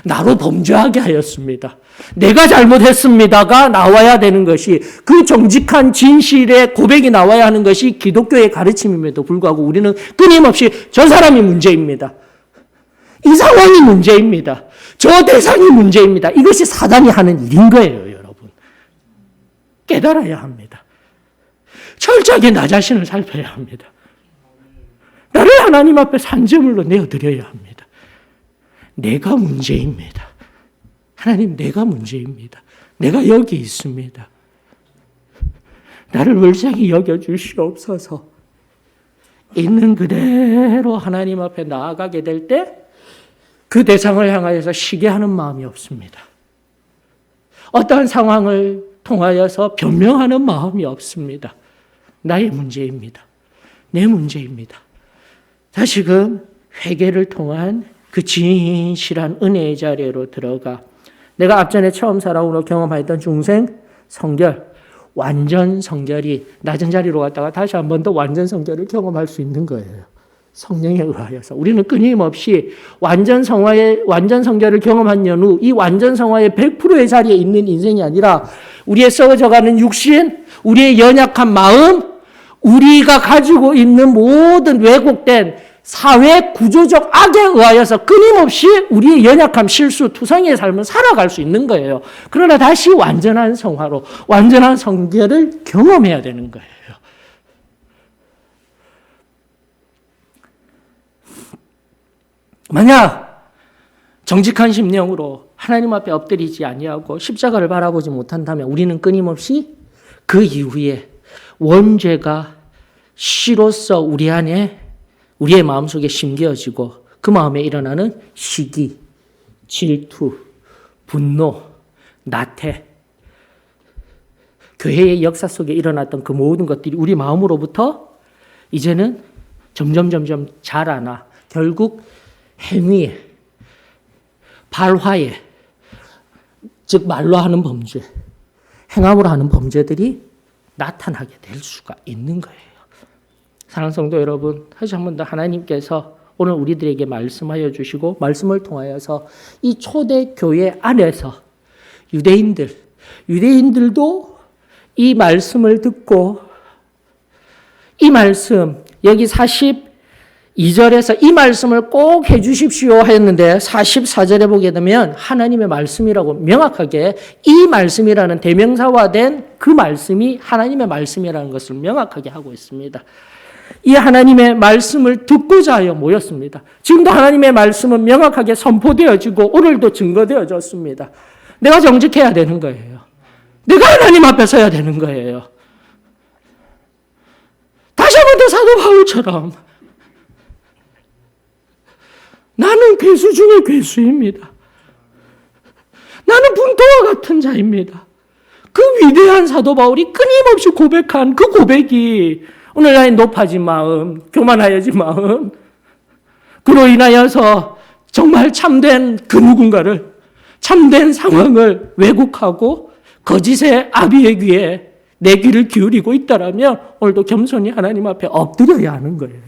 나로 범죄하게 하였습니다. 내가 잘못했습니다가 나와야 되는 것이, 그 정직한 진실의 고백이 나와야 하는 것이 기독교의 가르침임에도 불구하고 우리는 끊임없이 저 사람이 문제입니다. 이 상황이 문제입니다. 저 대상이 문제입니다. 이것이 사단이 하는 일인 거예요, 여러분. 깨달아야 합니다. 철저하게 나 자신을 살펴야 합니다. 나를 하나님 앞에 산제물로 내어드려야 합니다. 내가 문제입니다. 하나님, 내가 문제입니다. 내가 여기 있습니다. 나를 불쌍히 여겨주시옵소서. 있는 그대로 하나님 앞에 나아가게 될 때 그 대상을 향하여서 시기하는 마음이 없습니다. 어떠한 상황을 통하여서 변명하는 마음이 없습니다. 나의 문제입니다. 내 문제입니다. 다시금 회개를 통한 그 진실한 은혜의 자리로 들어가 내가 앞전에 처음 살아오며 경험했던 중생 성결, 완전 성결이 낮은 자리로 갔다가 다시 한 번 더 완전 성결을 경험할 수 있는 거예요. 성령에 의하여서. 우리는 끊임없이 완전 성결을 경험한 연후 이 완전 성화의 100%의 자리에 있는 인생이 아니라 우리의 썩어져가는 육신, 우리의 연약한 마음, 우리가 가지고 있는 모든 왜곡된 사회 구조적 악에 의하여서 끊임없이 우리의 연약함, 실수, 투성이의 삶을 살아갈 수 있는 거예요. 그러나 다시 완전한 성화로, 완전한 성결을 경험해야 되는 거예요. 만약 정직한 심령으로 하나님 앞에 엎드리지 아니하고 십자가를 바라보지 못한다면 우리는 끊임없이 그 이후에 원죄가 씨로서 우리 안에 우리의 마음속에 심겨지고 그 마음에 일어나는 시기, 질투, 분노, 나태, 교회의 역사 속에 일어났던 그 모든 것들이 우리 마음으로부터 이제는 점점 자라나 결국 행위에, 발화에, 즉 말로 하는 범죄, 행함으로 하는 범죄들이 나타나게 될 수가 있는 거예요. 사랑하는 성도 여러분, 다시 한 번 더 하나님께서 오늘 우리들에게 말씀하여 주시고 말씀을 통하여서 이 초대교회 안에서 유대인들도 이 말씀을 듣고 이 말씀, 여기 42절에서 이 말씀을 꼭 해주십시오 했는데 44절에 보게 되면 하나님의 말씀이라고 명확하게 이 말씀이라는 대명사화된 그 말씀이 하나님의 말씀이라는 것을 명확하게 하고 있습니다. 이 하나님의 말씀을 듣고자 하여 모였습니다. 지금도 하나님의 말씀은 명확하게 선포되어지고 오늘도 증거되어졌습니다. 내가 정직해야 되는 거예요. 내가 하나님 앞에 서야 되는 거예요. 다시 한 번 더 사도 바울처럼 나는 괴수 중에 괴수입니다. 나는 분토와 같은 자입니다. 그 위대한 사도 바울이 끊임없이 고백한 그 고백이 오늘날의 높아진 마음, 교만하여진 마음, 그로 인하여서 정말 참된 그 누군가를, 참된 상황을 왜곡하고 거짓의 아비의 귀에 내 귀를 기울이고 있다라면 오늘도 겸손히 하나님 앞에 엎드려야 하는 거예요.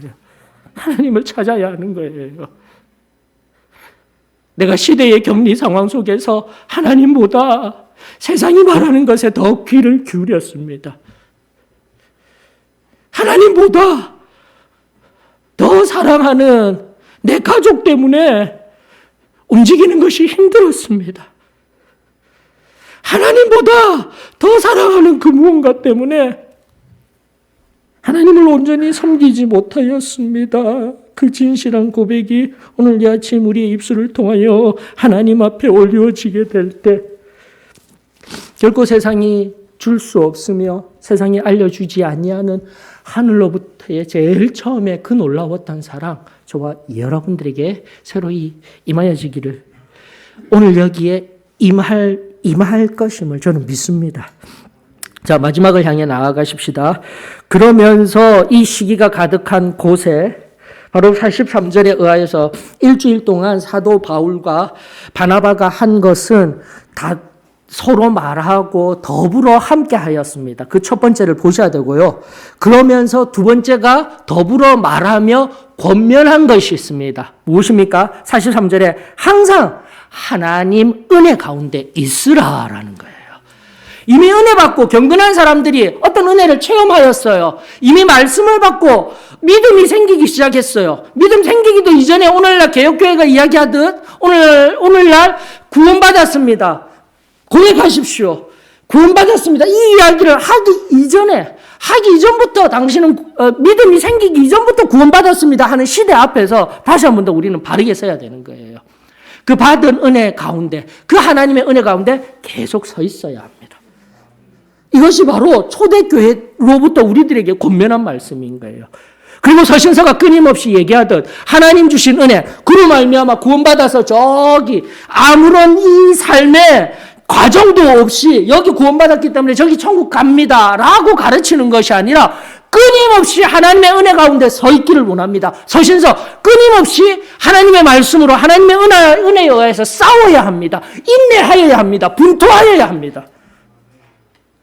하나님을 찾아야 하는 거예요. 내가 시대의 격리 상황 속에서 하나님보다 세상이 말하는 것에 더 귀를 기울였습니다. 하나님보다 더 사랑하는 내 가족 때문에 움직이는 것이 힘들었습니다. 하나님보다 더 사랑하는 그 무언가 때문에 하나님을 온전히 섬기지 못하였습니다. 그 진실한 고백이 오늘 이 아침 우리의 입술을 통하여 하나님 앞에 올려지게 될 때 결코 세상이 줄 수 없으며 세상이 알려주지 아니하는 하늘로부터의 제일 처음에 그 놀라웠던 사랑 저와 여러분들에게 새로이 임하여지기를 오늘 여기에 임할 것임을 저는 믿습니다. 자, 마지막을 향해 나아가십시다. 그러면서 이 시기가 가득한 곳에 바로 43절에 의하여서 일주일 동안 사도 바울과 바나바가 한 것은 다 서로 말하고 더불어 함께 하였습니다. 그 첫 번째를 보셔야 되고요. 그러면서 두 번째가 더불어 말하며 권면한 것이 있습니다. 무엇입니까? 43절에 항상 하나님 은혜 가운데 있으라라는 거예요. 이미 은혜 받고 경건한 사람들이 어떤 은혜를 체험하였어요. 이미 말씀을 받고 믿음이 생기기 시작했어요. 믿음 생기기도 이전에 오늘날 개혁교회가 이야기하듯 오늘날 구원받았습니다. 고백하십시오. 구원받았습니다. 이 이야기를 하기 이전부터 당신은 믿음이 생기기 이전부터 구원받았습니다 하는 시대 앞에서 다시 한 번 더 우리는 바르게 서야 되는 거예요. 그 받은 은혜 가운데, 그 하나님의 은혜 가운데 계속 서 있어야 합니다. 이것이 바로 초대교회로부터 우리들에게 권면한 말씀인 거예요. 그리고 서신서가 끊임없이 얘기하듯 하나님 주신 은혜, 그로 말미암아 구원받아서 저기 아무런 이 삶의 과정도 없이 여기 구원받았기 때문에 저기 천국 갑니다 라고 가르치는 것이 아니라 끊임없이 하나님의 은혜 가운데 서 있기를 원합니다. 서신서 끊임없이 하나님의 말씀으로 하나님의 은혜에 의해서 싸워야 합니다. 인내하여야 합니다. 분투하여야 합니다.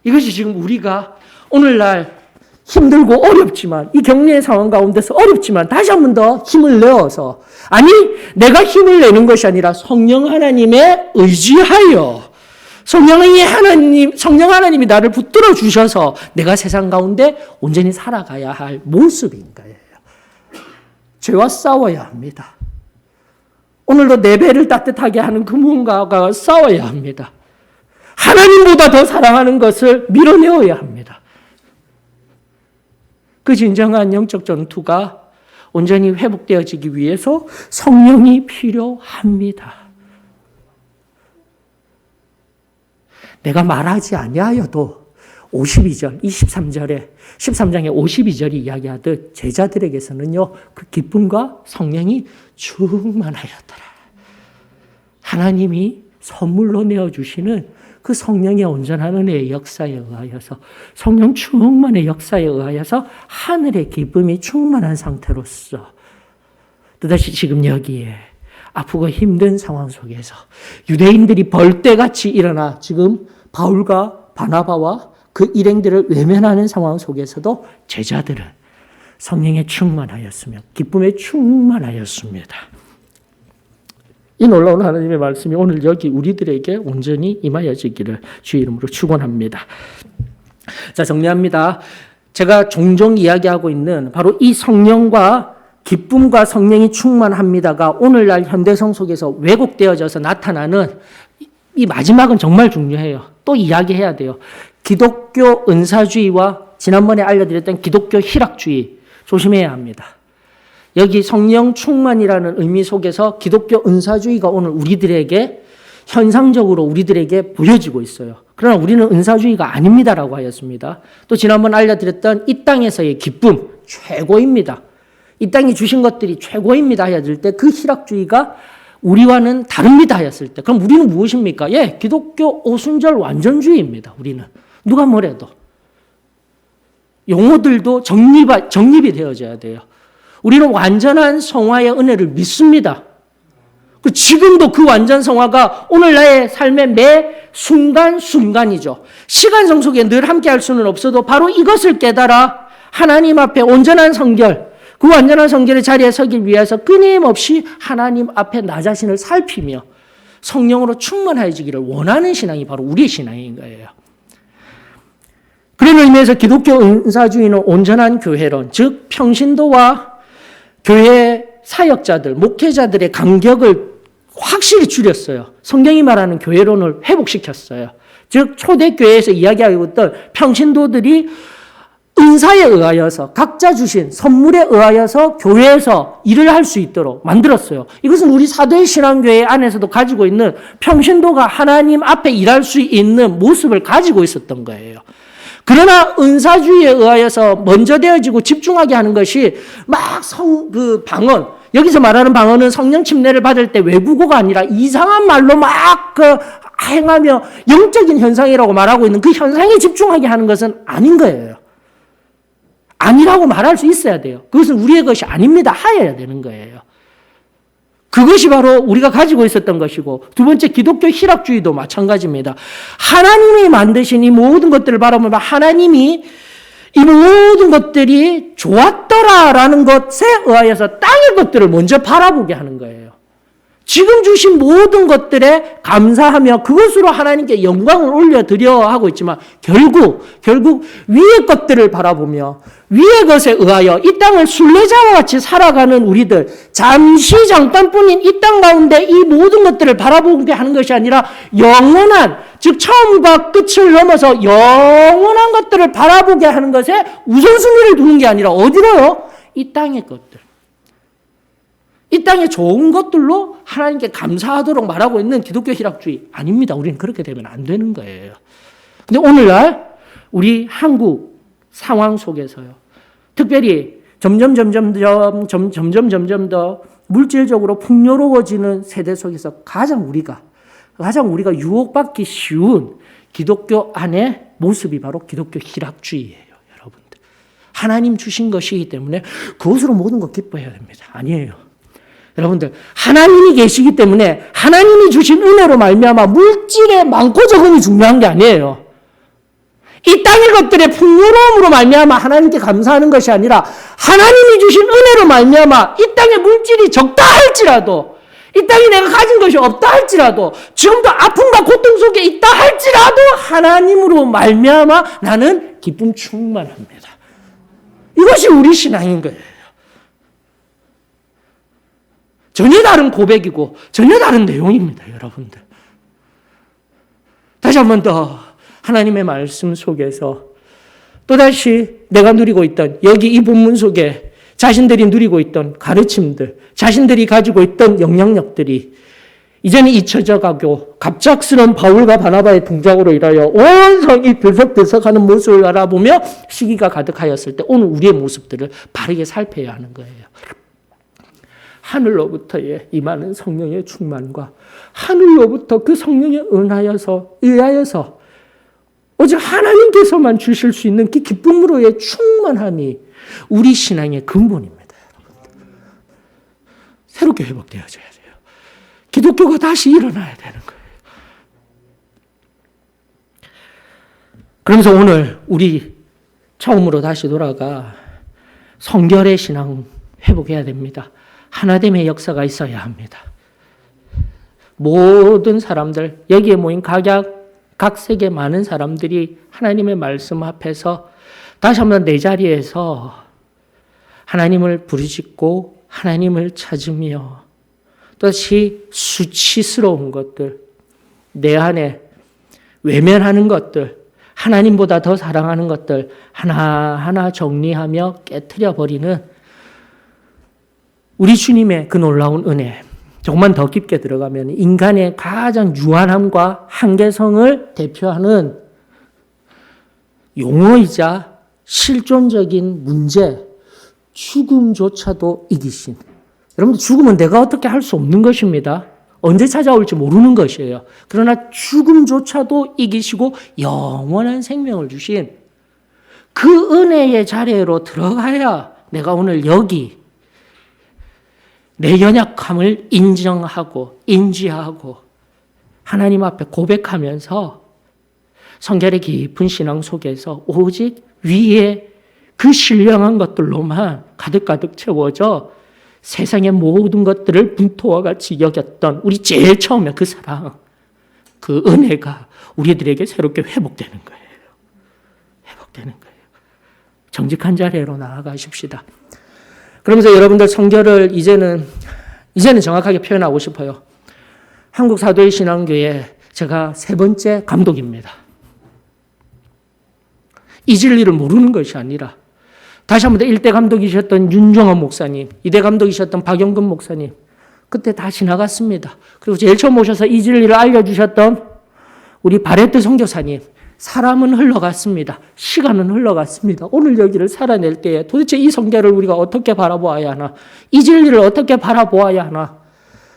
이것이 지금 우리가 오늘날 힘들고 어렵지만 이 격리의 상황 가운데서 어렵지만 다시 한 번 더 힘을 내어서 아니 내가 힘을 내는 것이 아니라 성령 하나님의 의지하여 성령 하나님이 나를 붙들어 주셔서 내가 세상 가운데 온전히 살아가야 할 모습인 거예요. 죄와 싸워야 합니다. 오늘도 내 배를 따뜻하게 하는 그 무언가가 싸워야 합니다. 하나님보다 더 사랑하는 것을 밀어내어야 합니다. 그 진정한 영적 전투가 온전히 회복되어지기 위해서 성령이 필요합니다. 내가 말하지 아니하여도 52절, 23절에 13장에 52절이 이야기하듯 제자들에게서는요, 그 기쁨과 성령이 충만하였더라. 하나님이 선물로 내어주시는 그 성령의 온전한 은혜의 역사에 의하여서, 성령 충만의 역사에 의하여서 하늘의 기쁨이 충만한 상태로서 또다시 지금 여기에 아프고 힘든 상황 속에서 유대인들이 벌떼같이 일어나 지금 바울과 바나바와 그 일행들을 외면하는 상황 속에서도 제자들은 성령에 충만하였으며 기쁨에 충만하였습니다. 이 놀라운 하나님의 말씀이 오늘 여기 우리들에게 온전히 임하여지기를 주의 이름으로 축원합니다. 자, 정리합니다. 제가 종종 이야기하고 있는 바로 이 성령과 기쁨과 성령이 충만합니다가 오늘날 현대성 속에서 왜곡되어져서 나타나는 이 마지막은 정말 중요해요. 또 이야기해야 돼요. 기독교 은사주의와 지난번에 알려드렸던 기독교 희락주의 조심해야 합니다. 여기 성령 충만이라는 의미 속에서 기독교 은사주의가 오늘 우리들에게 현상적으로 우리들에게 보여지고 있어요. 그러나 우리는 은사주의가 아닙니다라고 하였습니다. 또 지난번 알려드렸던 이 땅에서의 기쁨 최고입니다. 이 땅이 주신 것들이 최고입니다 하였을 때 그 희락주의가 우리와는 다릅니다 하였을 때 그럼 우리는 무엇입니까? 예, 기독교 오순절 완전주의입니다. 우리는 누가 뭐래도 용어들도 정립이 되어져야 돼요. 우리는 완전한 성화의 은혜를 믿습니다. 지금도 그 완전 성화가 오늘 나의 삶의 매 순간순간이죠. 시간성 속에 늘 함께 할 수는 없어도 바로 이것을 깨달아 하나님 앞에 온전한 성결, 그 완전한 성결의 자리에 서기 위해서 끊임없이 하나님 앞에 나 자신을 살피며 성령으로 충만해지기를 원하는 신앙이 바로 우리의 신앙인 거예요. 그런 의미에서 기독교 은사주의는 온전한 교회론, 즉 평신도와 교회 사역자들, 목회자들의 간격을 확실히 줄였어요. 성경이 말하는 교회론을 회복시켰어요. 즉 초대교회에서 이야기하고 있던 평신도들이 은사에 의하여서 각자 주신 선물에 의하여서 교회에서 일을 할 수 있도록 만들었어요. 이것은 우리 사도의 신앙교회 안에서도 가지고 있는 평신도가 하나님 앞에 일할 수 있는 모습을 가지고 있었던 거예요. 그러나 은사주의에 의하여서 먼저 되어지고 집중하게 하는 것이 막 방언, 여기서 말하는 방언은 성령 침례를 받을 때 외국어가 아니라 이상한 말로 막 행하며 영적인 현상이라고 말하고 있는 그 현상에 집중하게 하는 것은 아닌 거예요. 아니라고 말할 수 있어야 돼요. 그것은 우리의 것이 아닙니다 하여야 되는 거예요. 그것이 바로 우리가 가지고 있었던 것이고, 두 번째 기독교 희락주의도 마찬가지입니다. 하나님이 만드신 이 모든 것들을 바라보면 하나님이 이 모든 것들이 좋았더라라는 것에 의하여서 땅의 것들을 먼저 바라보게 하는 거예요. 지금 주신 모든 것들에 감사하며 그것으로 하나님께 영광을 올려드려 하고 있지만 결국 위의 것들을 바라보며 위의 것에 의하여 이 땅을 순례자와 같이 살아가는 우리들, 잠깐뿐인 이 땅 가운데 이 모든 것들을 바라보게 하는 것이 아니라 영원한, 즉 처음과 끝을 넘어서 영원한 것들을 바라보게 하는 것에 우선순위를 두는 게 아니라 어디로요? 이 땅의 것들. 이 땅의 좋은 것들로 하나님께 감사하도록 말하고 있는 기독교 희락주의 아닙니다. 우리는 그렇게 되면 안 되는 거예요. 근데 오늘날 우리 한국 상황 속에서요. 특별히 점점 더 물질적으로 풍요로워지는 세대 속에서 가장 우리가 유혹받기 쉬운 기독교 안의 모습이 바로 기독교 희락주의예요. 여러분들. 하나님 주신 것이기 때문에 그것으로 모든 것 기뻐해야 됩니다. 아니에요. 여러분들, 하나님이 계시기 때문에 하나님이 주신 은혜로 말미암아 물질의 많고 적음이 중요한 게 아니에요. 이 땅의 것들의 풍요로움으로 말미암아 하나님께 감사하는 것이 아니라 하나님이 주신 은혜로 말미암아 이 땅의 물질이 적다 할지라도, 이 땅에 내가 가진 것이 없다 할지라도, 지금도 아픔과 고통 속에 있다 할지라도 하나님으로 말미암아 나는 기쁨 충만합니다. 이것이 우리 신앙인 거예요. 전혀 다른 고백이고 전혀 다른 내용입니다, 여러분들. 다시 한 번 더 하나님의 말씀 속에서 또다시 내가 누리고 있던 여기 이 본문 속에 자신들이 누리고 있던 가르침들, 자신들이 가지고 있던 영향력들이 이제는 잊혀져 가고 갑작스러운 바울과 바나바의 동작으로 인하여 온 성이 들썩들썩하는 모습을 바라보며 시기가 가득하였을 때 오늘 우리의 모습들을 바르게 살펴야 하는 거예요. 하늘로부터의 임하는 성령의 충만과 하늘로부터 그 성령에 의하여서 오직 하나님께서만 주실 수 있는 그 기쁨으로의 충만함이 우리 신앙의 근본입니다. 여러분들. 새롭게 회복되어져야 돼요. 기독교가 다시 일어나야 되는 거예요. 그러면서 오늘 우리 처음으로 다시 돌아가 성결의 신앙 회복해야 됩니다. 하나됨의 역사가 있어야 합니다. 모든 사람들, 여기에 모인 각 세계 많은 사람들이 하나님의 말씀 앞에서 다시 한번 내 자리에서 하나님을 부르짖고 하나님을 찾으며 또다시 수치스러운 것들, 내 안에 외면하는 것들, 하나님보다 더 사랑하는 것들 하나하나 정리하며 깨트려 버리는 우리 주님의 그 놀라운 은혜, 조금만 더 깊게 들어가면 인간의 가장 유한함과 한계성을 대표하는 용어이자 실존적인 문제, 죽음조차도 이기신. 여러분들, 죽음은 내가 어떻게 할 수 없는 것입니다. 언제 찾아올지 모르는 것이에요. 그러나 죽음조차도 이기시고 영원한 생명을 주신 그 은혜의 자리로 들어가야 내가 오늘 여기 내 연약함을 인정하고 인지하고 하나님 앞에 고백하면서 성결의 깊은 신앙 속에서 오직 위에 그 신령한 것들로만 가득가득 채워져 세상의 모든 것들을 분토와 같이 여겼던 우리 제일 처음에 그 사랑, 그 은혜가 우리들에게 새롭게 회복되는 거예요. 회복되는 거예요. 정직한 자리로 나아가십시다. 그러면서 여러분들 성결을 이제는 정확하게 표현하고 싶어요. 한국 사도의 신앙교회 제가 세 번째 감독입니다. 이 진리를 모르는 것이 아니라 다시 한 번 더 1대 감독이셨던 윤종원 목사님, 2대 감독이셨던 박영근 목사님, 그때 다 지나갔습니다. 그리고 제일 처음 오셔서 이 진리를 알려주셨던 우리 바레트 선교사님, 사람은 흘러갔습니다. 시간은 흘러갔습니다. 오늘 여기를 살아낼 때에 도대체 이 성결을 우리가 어떻게 바라보아야 하나, 이 진리를 어떻게 바라보아야 하나,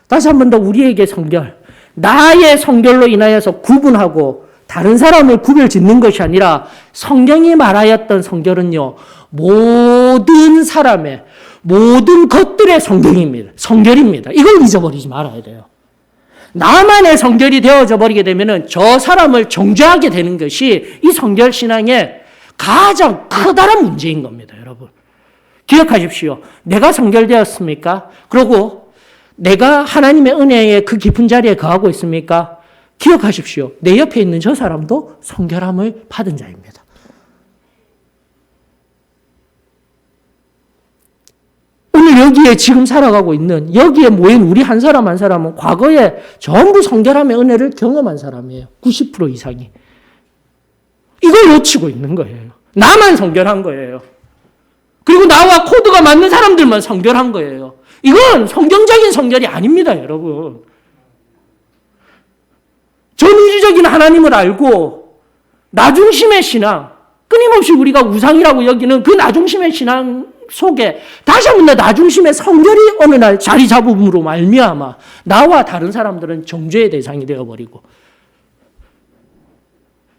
다시 한 번 더 우리에게 성결, 나의 성결로 인하여서 구분하고 다른 사람을 구별 짓는 것이 아니라 성경이 말하였던 성결은요, 모든 사람의 모든 것들의 성결입니다. 이걸 잊어버리지 말아야 돼요. 나만의 성결이 되어져 버리게 되면은 저 사람을 정죄하게 되는 것이 이 성결 신앙의 가장 커다란 문제인 겁니다, 여러분. 기억하십시오. 내가 성결되었습니까? 그리고 내가 하나님의 은혜의 그 깊은 자리에 거하고 있습니까? 기억하십시오. 내 옆에 있는 저 사람도 성결함을 받은 자입니다. 오늘 여기에 지금 살아가고 있는, 여기에 모인 우리 한 사람 한 사람은 과거에 전부 성결함의 은혜를 경험한 사람이에요. 90% 이상이. 이걸 놓치고 있는 거예요. 나만 성결한 거예요. 그리고 나와 코드가 맞는 사람들만 성결한 거예요. 이건 성경적인 성결이 아닙니다, 여러분. 전우주적인 하나님을 알고 나중심의 신앙, 끊임없이 우리가 우상이라고 여기는 그 나중심의 신앙 속에 다시 한번 나중심의 성결이 어느 날 자리 잡음으로 말미암아 나와 다른 사람들은 정죄의 대상이 되어버리고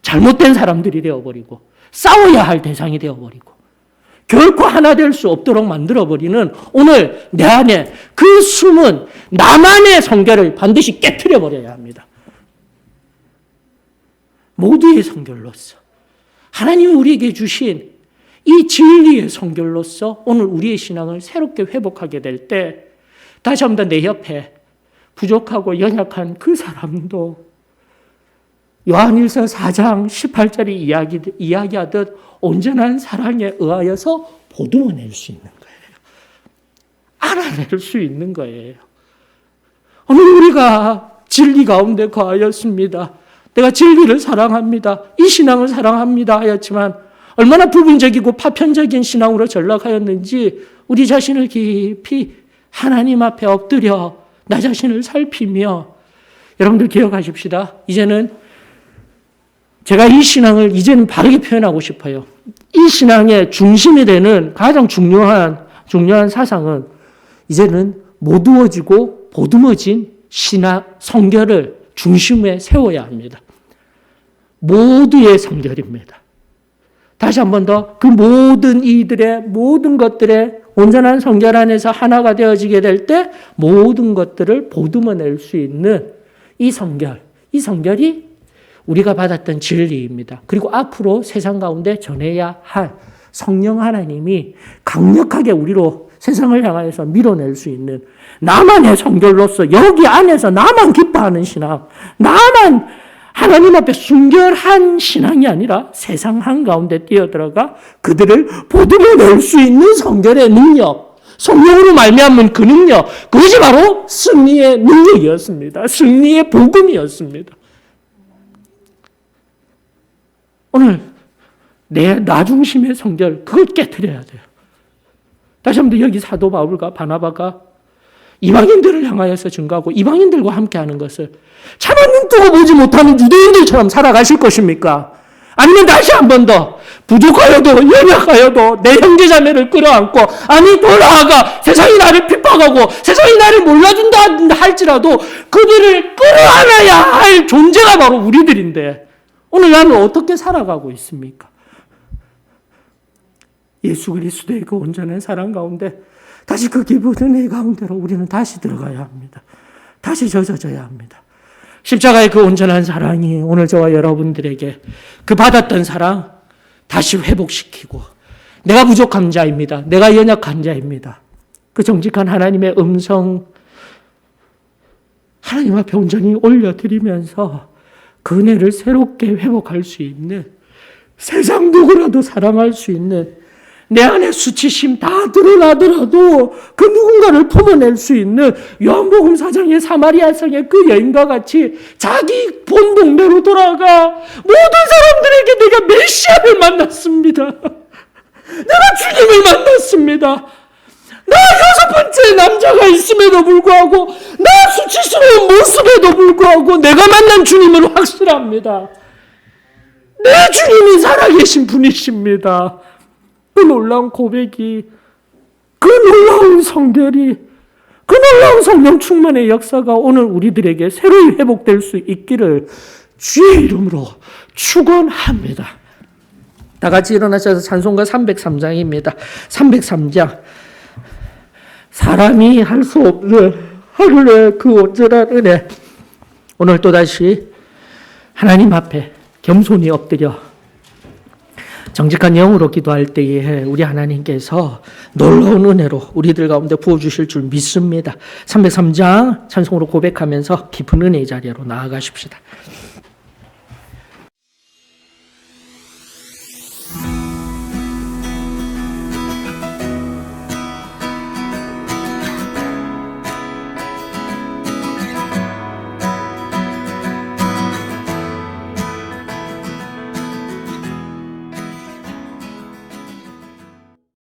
잘못된 사람들이 되어버리고 싸워야 할 대상이 되어버리고 결코 하나 될 수 없도록 만들어버리는 오늘 내 안에 그 숨은 나만의 성결을 반드시 깨트려버려야 합니다. 모두의 성결로서 하나님이 우리에게 주신 이 진리의 성결로서 오늘 우리의 신앙을 새롭게 회복하게 될 때 다시 한번 내 옆에 부족하고 연약한 그 사람도 요한일서 4장 18절이 이야기하듯 온전한 사랑에 의하여서 보듬어낼 수 있는 거예요. 알아낼 수 있는 거예요. 오늘 우리가 진리 가운데 거하였습니다. 내가 진리를 사랑합니다. 이 신앙을 사랑합니다 하였지만 얼마나 부분적이고 파편적인 신앙으로 전락하였는지 우리 자신을 깊이 하나님 앞에 엎드려 나 자신을 살피며 여러분들 기억하십시다. 이제는 제가 이 신앙을 이제는 바르게 표현하고 싶어요. 이 신앙의 중심이 되는 가장 중요한 사상은 이제는 모두어지고 보듬어진 신앙, 성결을 중심에 세워야 합니다. 모두의 성결입니다. 다시 한 번 더 그 모든 이들의 모든 것들의 온전한 성결 안에서 하나가 되어지게 될 때 모든 것들을 보듬어낼 수 있는 이 성결이 우리가 받았던 진리입니다. 그리고 앞으로 세상 가운데 전해야 할 성령 하나님이 강력하게 우리로 세상을 향하여서 밀어낼 수 있는 나만의 성결로서 여기 안에서 나만 기뻐하는 신앙, 나만 하나님 앞에 순결한 신앙이 아니라 세상 한가운데 뛰어들어가 그들을 보듬어낼 수 있는 성결의 능력, 성령으로 말미암은 그 능력, 그것이 바로 승리의 능력이었습니다. 승리의 복음이었습니다. 오늘 나 중심의 성결, 그걸 깨트려야 돼요. 다시 한번 여기 사도 바울과 바나바가 이방인들을 향하여서 증거하고 이방인들과 함께하는 것을 차마 눈 뜨고 보지 못하는 유대인들처럼 살아가실 것입니까? 아니면 다시 한 번 더 부족하여도 연약하여도 내 형제자매를 끌어안고 아니 더 나아가 세상이 나를 핍박하고 세상이 나를 몰라준다 할지라도 그들을 끌어안아야 할 존재가 바로 우리들인데 오늘 나는 어떻게 살아가고 있습니까? 예수 그리스도의 그 온전한 사랑 가운데 다시 그 기쁜 은혜 가운데로 우리는 다시 들어가야 합니다. 다시 젖어져야 합니다. 십자가의 그 온전한 사랑이 오늘 저와 여러분들에게 그 받았던 사랑 다시 회복시키고 내가 부족한 자입니다. 내가 연약한 자입니다. 그 정직한 하나님의 음성 하나님 앞에 온전히 올려드리면서 그 은혜를 새롭게 회복할 수 있는 세상 누구라도 사랑할 수 있는 내 안에 수치심 다 드러나더라도 그 누군가를 품어낼 수 있는 요한복음 4장의 사마리아 성의 그 여인과 같이 자기 본동대로 돌아가 모든 사람들에게 내가 메시아를 만났습니다. 내가 주님을 만났습니다. 나 6번째 남자가 있음에도 불구하고 나 수치스러운 모습에도 불구하고 내가 만난 주님은 확실합니다. 내 주님이 살아계신 분이십니다. 그 놀라운 고백이, 그 놀라운 성결이, 그 놀라운 성령 충만의 역사가 오늘 우리들에게 새로이 회복될 수 있기를 주의 이름으로 축원합니다. 다 같이 일어나셔서 찬송가 303장입니다. 303장. 사람이 할 수 없는 하늘의 그 온전한 은혜. 오늘 또다시 하나님 앞에 겸손히 엎드려 정직한 영으로 기도할 때에 우리 하나님께서 놀라운 은혜로 우리들 가운데 부어주실 줄 믿습니다. 303장 찬송으로 고백하면서 깊은 은혜의 자리로 나아가십시다.